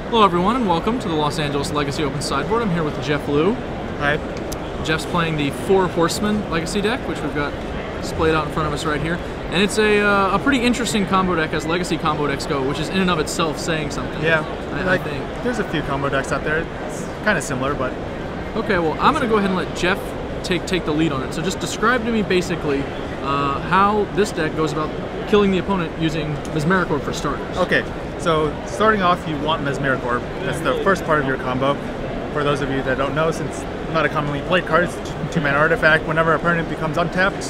Hello everyone and welcome to the Los Angeles Legacy Open Sideboard. I'm here with Jeff Liu. Hi. Jeff's playing the Four Horsemen Legacy deck, which we've got displayed out in front of us right here. And it's a pretty interesting combo deck as Legacy combo decks go, which is in and of itself saying something. Yeah, I think. There's a few combo decks out there. It's kind of similar, but... Okay, well I'm going to go ahead and let Jeff take the lead on it. So just describe to me basically how this deck goes about killing the opponent using Mesmeric Orb for starters. Okay, so starting off you want Mesmeric Orb. That's the first part of your combo. For those of you that don't know, since it's not a commonly played card, it's a 2-mana artifact. Whenever a permanent becomes untapped,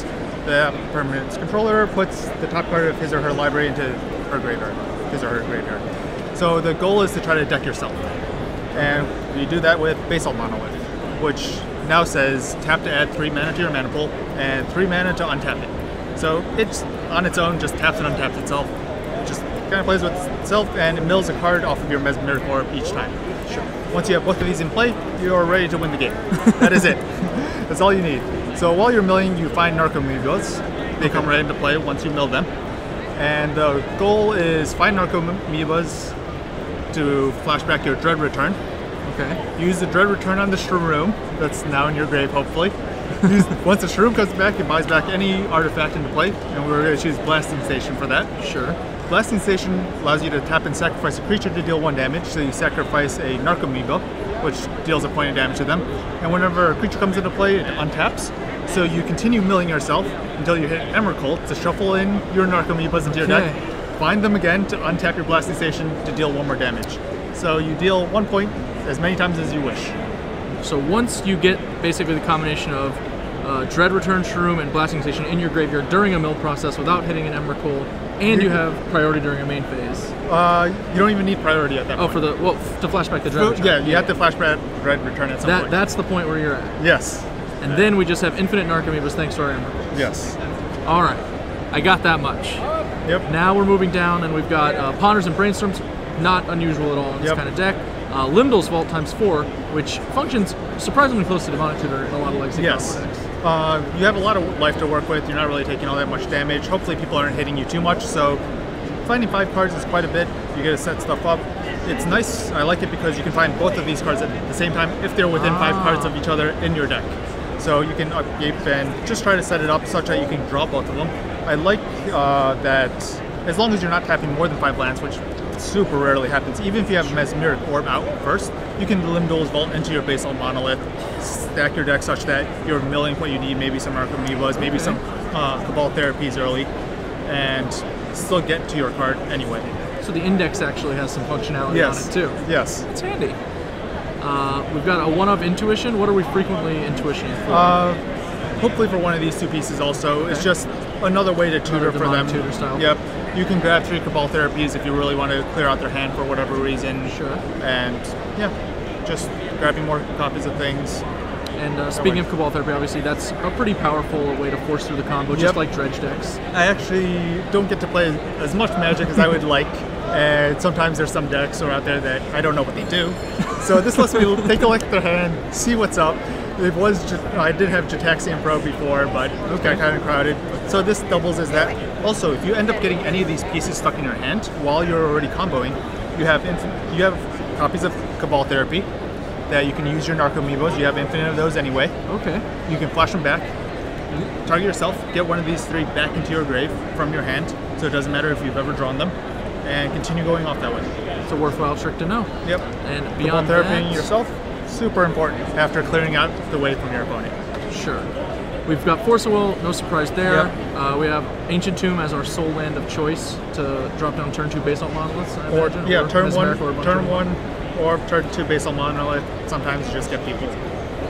the permanent's controller puts the top card of his or her library into her graveyard. His or her graveyard. So the goal is to try to deck yourself. And you do that with Basalt Monolith, which now says tap to add 3 mana to your mana pool and 3 mana to untap it. So it's on its own, just taps and untaps itself. It just kind of plays with itself and it mills a card off of your Mesmeric Orb each time. Sure. Once you have both of these in play, you're ready to win the game. That is it. That's all you need. So while you're milling, you find Narcomoebas. They come right into play once you mill them. And the goal is find Narcomoebas to flashback your Dread Return. Okay. Use the Dread Return on the Shroom that's now in your grave, hopefully. Once the Shroom comes back, it buys back any artifact into play, and we're going to choose Blasting Station for that. Sure. Blasting Station allows you to tap and sacrifice a creature to deal 1 damage, so you sacrifice a Narcomoeba, which deals a point of damage to them. And whenever a creature comes into play, it untaps. So you continue milling yourself until you hit Emrakul to shuffle in your Narcomoebas into your deck, find them again to untap your Blasting Station to deal 1 more damage. So you deal 1 point as many times as you wish. So once you get basically the combination of Dread Return, Shroom, and Blasting Station in your graveyard during a mill process without hitting an Emrakul, and you have priority during a main phase. You don't even need priority at that point. Oh, to flashback the Dread Return. Yeah, you have to flashback Dread Return at some point. That's the point where you're at. Yes. And then we just have infinite Narcomoebas thanks to our Emrakul. Yes. All right, I got that much. Yep. Now we're moving down, and we've got Ponders and Brainstorms, not unusual at all in this kind of deck. Limdol's Vault ×4, which functions surprisingly close to Demonic Tutor in a lot of Legacy combo decks. You have a lot of life to work with. You're not really taking all that much damage. Hopefully people aren't hitting you too much, so finding 5 cards is quite a bit. You get to set stuff up. It's nice. I like it because you can find both of these cards at the same time if they're within 5 cards of each other in your deck. So you can upkeep and just try to set it up such that you can draw both of them. I like that as long as you're not tapping more than 5 lands, which super rarely happens. Even if you have Mesmeric Orb out first, you can Limdol's Vault into your Basalt Monolith, stack your deck such that you're milling what you need, maybe some Narcomoebas, maybe some Cabal Therapies early, and still get to your card anyway. So the index actually has some functionality on it too. Yes. It's handy. We've got a 1-of Intuition. What are we frequently intuitioning for? Hopefully for one of these 2 pieces also. It's just another way to tutor for them. Tutor style. Yep. You can grab 3 Cabal Therapies if you really want to clear out their hand for whatever reason. Sure. And yeah, just grabbing more copies of things. And speaking of Cabal Therapy, obviously that's a pretty powerful way to force through the combo, just like Dredge decks. I actually don't get to play as much Magic as I would like, and sometimes there's some decks out there that I don't know what they do. So this lets me take a look at their hand, see what's up. I did have Jataxian Pro before, but it got kind of crowded. So this doubles as that. Also, if you end up getting any of these pieces stuck in your hand while you're already comboing, you have copies of Cabal Therapy that you can use your Narcomoebas. You have infinite of those anyway. Okay. You can flash them back, target yourself, get one of these 3 back into your grave from your hand, so it doesn't matter if you've ever drawn them, and continue going off that way. It's a worthwhile trick to know. Yep. And beyond Cabal Therapy yourself, super important after clearing out the way from your opponent. Sure. We've got Force of Will, no surprise there. We have Ancient Tomb as our sole land of choice to drop down turn 2 Basalt Monoliths, I imagine. Yeah, turn 1, or turn 2 Basalt Monolith. Sometimes you just get people.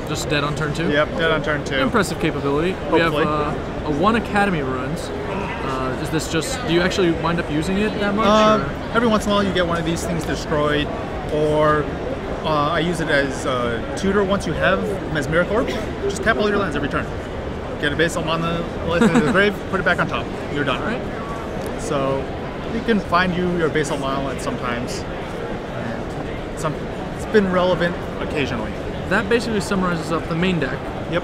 Just dead on turn 2? Yep, dead on turn 2. Impressive capability. Hopefully. We have a 1 Academy Ruins. Is this just, do you actually wind up using it that much? Every once in a while you get one of these things destroyed, or I use it as a tutor. Once you have Mesmeric Orb, just tap all your lands every turn. Get a Basalt Monolith into the grave, put it back on top. You're done. All right. So you can find your Basalt Monolith sometimes. And it's been relevant occasionally. That basically summarizes up the main deck. Yep.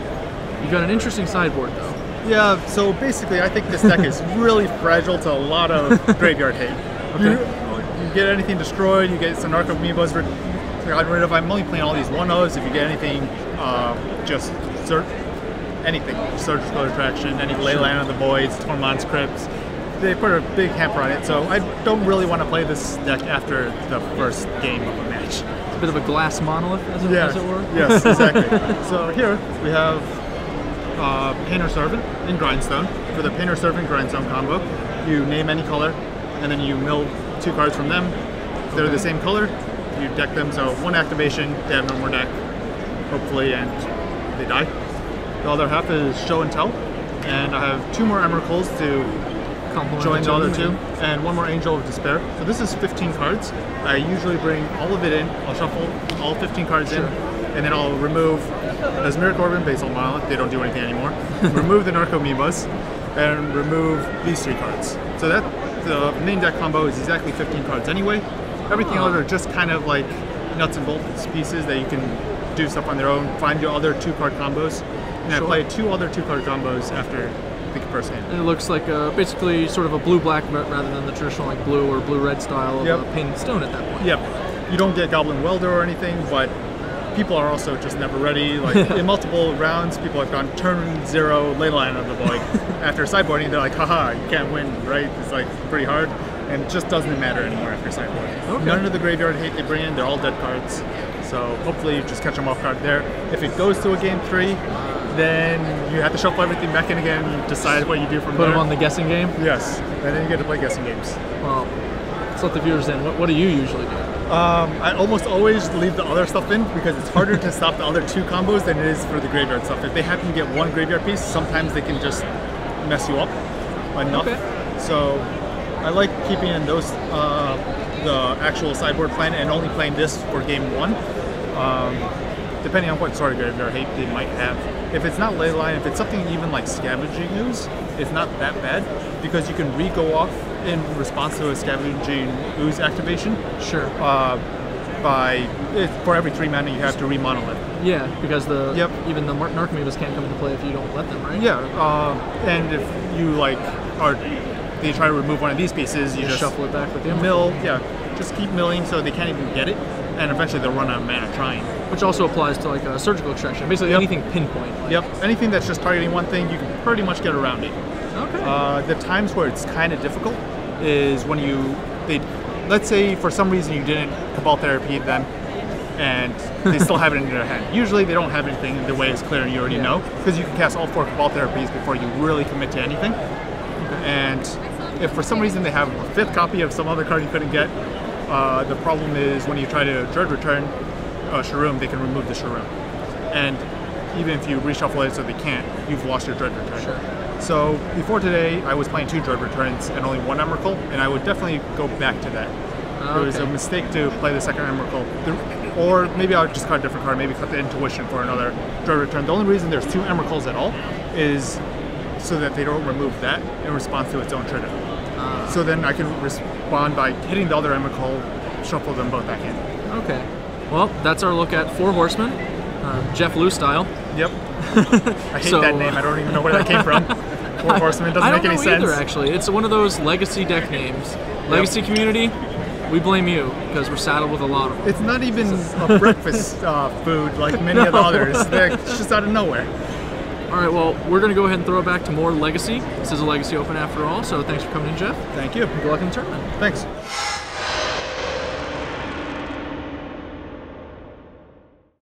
You've got an interesting sideboard though. Yeah, so basically I think this deck is really fragile to a lot of graveyard hate. Okay. you get anything destroyed, you get some Narco Amiibos gotten rid of. I'm only playing all these 1-0s. If you get anything, just anything, Surgical Attraction, any Leyland of the Voids, Tormod's Crypts, they put a big hamper on it. So I don't really want to play this deck after the first game of a match. It's a bit of a glass monolith, as it were. Yes, exactly. So here we have Painter Servant and Grindstone. For the Painter Servant Grindstone combo, you name any color, and then you mill 2 cards from them. If they're the same color, you deck them. So 1 activation, they have no more deck, hopefully, and they die. The other half is Show and Tell, and I have 2 more Emeralds to join the other 2, and 1 more Angel of Despair. So this is 15 cards. I usually bring all of it in. I'll shuffle all 15 cards in, and then I'll remove this Miracle Orb, Basal Monolith. They don't do anything anymore. Remove the Narco Amiibos, and remove these 3 cards. So that the main deck combo is exactly 15 cards anyway. Everything else are just kind of like nuts and bolts pieces that you can do stuff on their own. Find your other 2-card combos, and I play 2 other 2-card combos after the first hand. And it looks like basically sort of a blue-black rather than the traditional like blue or blue-red style of painted stone at that point. Yep. You don't get Goblin Welder or anything, but people are also just never ready. Like in multiple rounds, people have gone turn 0 Leyline of the Void. After sideboarding, they're like, haha, you can't win, right? It's like pretty hard, and it just doesn't matter anymore after sideboarding. Okay. None of the graveyard hate they bring in, they're all dead cards. So hopefully you just catch them off guard there. If it goes to a game 3, then you have to shuffle everything back in again, decide what you do from there. Put them on the guessing game? Yes, and then you get to play guessing games. Well, let's let the viewers in. What do you usually do? I almost always leave the other stuff in because it's harder to stop the other 2 combos than it is for the graveyard stuff. If they happen to get 1 graveyard piece, sometimes they can just mess you up enough. Okay. So I like keeping in those the actual sideboard plan and only playing this for game 1. Depending on what sort of graveyard hate they might have. If it's not Leyline, if it's something even like Scavenging Ooze, it's not that bad because you can re-go off in response to a Scavenging Ooze activation. Sure. For every 3 mana you have to re-monolith. Yeah, because even the Narco Amiibos can't come into play if you don't let them, right? Yeah, and if you they try to remove one of these pieces, you just shuffle it back with the mill. Yeah, just keep milling so they can't even get it, and eventually they'll run out of mana trying. Which also applies to like a Surgical Extraction, basically anything pinpoint. Yep, anything that's just targeting one thing, you can pretty much get around it. Okay. The times where it's kind of difficult is when let's say for some reason you didn't Cabal Therapy them, and they still have it in their hand. Usually they don't have anything, the way is clear and you already know, because you can cast all 4 Cabal Therapies before you really commit to anything. Okay. And if for some reason they have a 5th copy of some other card you couldn't get, the problem is when you try to Dread Return Shroom, they can remove the Shroom. And even if you reshuffle it so they can't, you've lost your Dread Return. Sure. So before today, I was playing 2 Dread Returns and only 1 Emrakul, and I would definitely go back to that. It was a mistake to play the second Emrakul. Or maybe I'll just cut a different card, maybe cut the Intuition for another Dread Return. The only reason there's 2 Emrakuls at all is so that they don't remove that in response to its own trigger. So then I can respond by hitting the other Emrakul, shuffle them both back in. Okay. Well, that's our look at 4 Horsemen, Jeff Lou style. Yep. I hate that name. I don't even know where that came from. 4 Horsemen doesn't make any sense. I don't know either, actually. It's one of those legacy deck names. Legacy community, we blame you because we're saddled with a lot of them. It's not even a breakfast food like many of the others. It's just out of nowhere. All right, well, we're going to go ahead and throw it back to more Legacy. This is a Legacy Open after all, so thanks for coming in, Jeff. Thank you. Good luck in the tournament. Thanks.